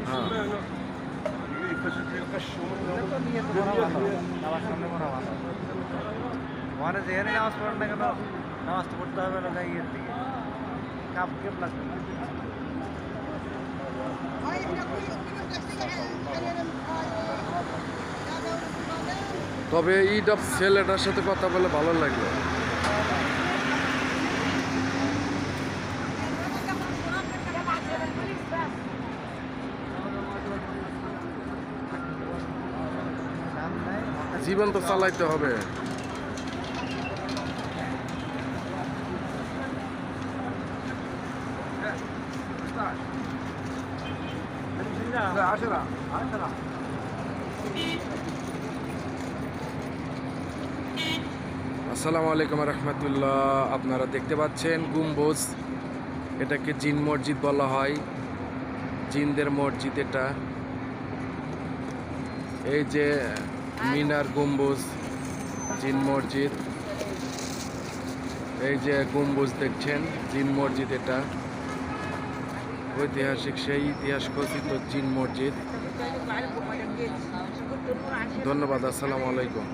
হ্যাঁ ওখানে যেখানে নামাজ পড়েন না কেন নামাজ তো পড়তে হবে না ইয়ের দিকে কাপ কেপ লাগবে না। তবে ঈদ অফ ছেলেটার সাথে কথা বলে ভালো লাগলো। জীবন তো চালাইতে হবে। আসসালামু আলাইকুম রহমতুল্লাহ। আপনারা দেখতে পাচ্ছেন গম্বুজ, এটাকে জিন মসজিদ বলা হয়, জিনদের মসজিদ এটা। এই যে মিনার গম্বুজ, জিন মসজিদ। এই যে গম্বুজ দেখছেন, জিন মসজিদ এটা। ঐতিহাসিক সেই ইতিহাস খচিত জিন মসজিদ। ধন্যবাদ। আসসালামু আলাইকুম।